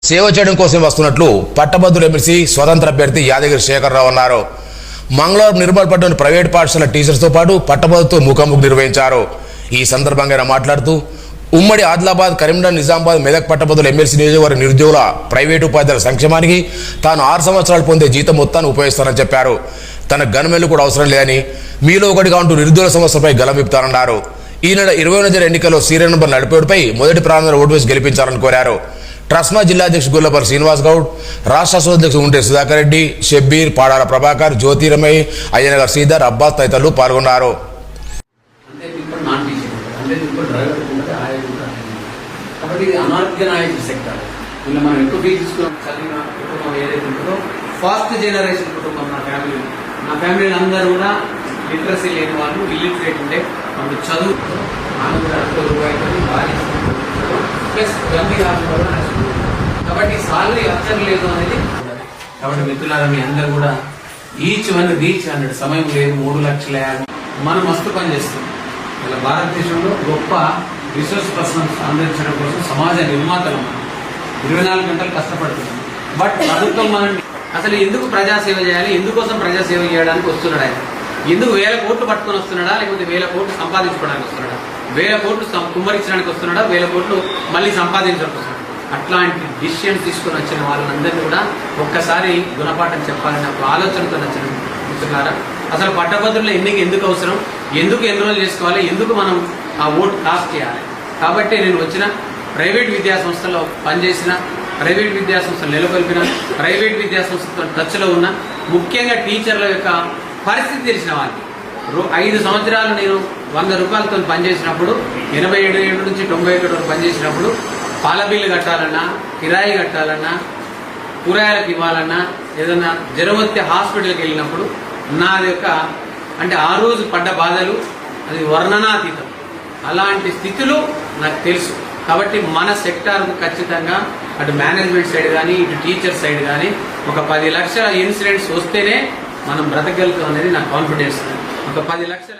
సేవ చేయడం కోసం వస్తున్నట్లు పట్టభద్రుల ఎమ్మెల్సీ స్వతంత్ర అభ్యర్థి యాదగిరి శేఖరరావు అన్నారు. మంగళవారం నిర్మల్పట్నంలోని ప్రైవేట్ పాఠశాల టీచర్స్తో పాటు పట్టభద్రులతో ముఖాముఖి నిర్వహించారు. ఈ సందర్భంగా ఆయన మాట్లాడుతూ ఉమ్మడి ఆదిలాబాద్, కరీంనగర్, నిజామాబాద్, మెదక్ పట్టభద్రుల ఎమ్మెల్సీ నియోజకవర్గ నిరుద్యోగుల ప్రైవేటు ఉపాధ్యాయుల సంక్షేమానికి తాను 6 సంవత్సరాలు పొందే జీతం మొత్తాన్ని ఉపయోగిస్తానని చెప్పారు. తన గన్మెన్లు కూడా అవసరం లేదని, మీలో ఒకటిగా ఉంటూ నిరుద్యోగ సమస్యలపై గలం విప్పుతారన్నారు. ఈ నెల 20న జరిగే ఎన్నికల్లో సీరియల్ నెంబర్ నడిపేడుపై మొదటి ప్రారంభంలో ఓటు వేసి గెలిపించాలని కోరారు. ట్రస్మా జిల్లా అధ్యక్షుడు గుల్లపల్లి శ్రీనివాస్ గౌడ్, రాష్ట్ర అధ్యక్షుడు ఉంటే సుధాకర్ రెడ్డి, షబ్బీర్, పాడాల ప్రభాకర్, జ్యోతిరమయ్య, అయ్యనగర్ శ్రీధర్, అబ్బాస్ తదితరులు పాల్గొన్నారు. ఫస్ట్ జనరేషన్ కుటుంబం నా ఫ్యామిలీ అందరూ కూడా లిటరసీ లేని వాళ్ళు, ఇల్లిటరేట్ ఉంటే వాళ్ళు చదువు కాబట్టి సాలరీ అర్థం లేదు అనేది. కాబట్టి మిత్రులారా, మీ అందరూ కూడా ఈచ్ వన్ రీచ్ 100 సమయం లేదు. 3 లక్షల మనం మస్తు పని చేస్తున్నాం. ఇలా భారతదేశంలో గొప్ప రిసోర్స్ పర్సన్స్ అందించడం కోసం సమాజ నిర్మాతలు మనం 24 గంటలు కష్టపడుతున్నాం. బట్ ప్రభుత్వం మనం అసలు ఎందుకు ప్రజాసేవ చేయాలి, ఎందుకోసం ప్రజాసేవ చేయడానికి వస్తున్నాడు ఆయన? ఎందుకు 1000 కోట్లు పట్టుకొని వస్తున్నాడా, లేకపోతే 1000 కోట్లు సంపాదించుకోవడానికి వస్తున్నాడా? 1000 కోట్లు కుమ్మరించడానికి వస్తున్నాడా, 1000 కోట్లు మళ్ళీ సంపాదించడానికి వస్తున్నాడు? అట్లాంటి డిసిషన్ తీసుకుని వచ్చిన వాళ్ళందరినీ కూడా ఒక్కసారి గుణపాఠం చెప్పాలని ఒక ఆలోచనతో వచ్చిన మిత్రులారా, అసలు పట్టభద్రుల ఎన్నిక ఎందుకు అవసరం, ఎందుకు ఎన్రోల్ చేసుకోవాలి, ఎందుకు మనం ఆ ఓటు కాస్ట్ చేయాలి? కాబట్టి నేను వచ్చిన ప్రైవేట్ విద్యా సంస్థలో పనిచేసిన, ప్రైవేట్ విద్యా సంస్థలు నెలకొల్పిన, ప్రైవేట్ విద్యా సంస్థతో టచ్లో ఉన్న, ముఖ్యంగా టీచర్ల యొక్క పరిస్థితి తెలిసిన వాళ్ళకి 5 సంవత్సరాలు నేను 100 రూపాయలతో పనిచేసినప్పుడు, 87 నుంచి 91 వరకు పనిచేసినప్పుడు పాల బిల్లు కట్టాలన్నా, కిరాయి కట్టాలన్నా, కూరగాయలకు ఇవ్వాలన్నా, ఏదన్నా జ్వరం వస్తే హాస్పిటల్కి వెళ్ళినప్పుడు నాది యొక్క అంటే ఆ రోజు పడ్డ బాధలు అది వర్ణనాతీతం. అలాంటి స్థితులు నాకు తెలుసు. కాబట్టి మన సెక్టార్కు ఖచ్చితంగా అటు మేనేజ్మెంట్ సైడ్ కానీ, ఇటు టీచర్ సైడ్ కానీ ఒక 10 లక్షల ఇన్సిడెంట్స్ వస్తేనే మనం బ్రతకగలుగుతాం అనేది నాకు కాన్ఫిడెన్స్. ఒక 10 లక్షల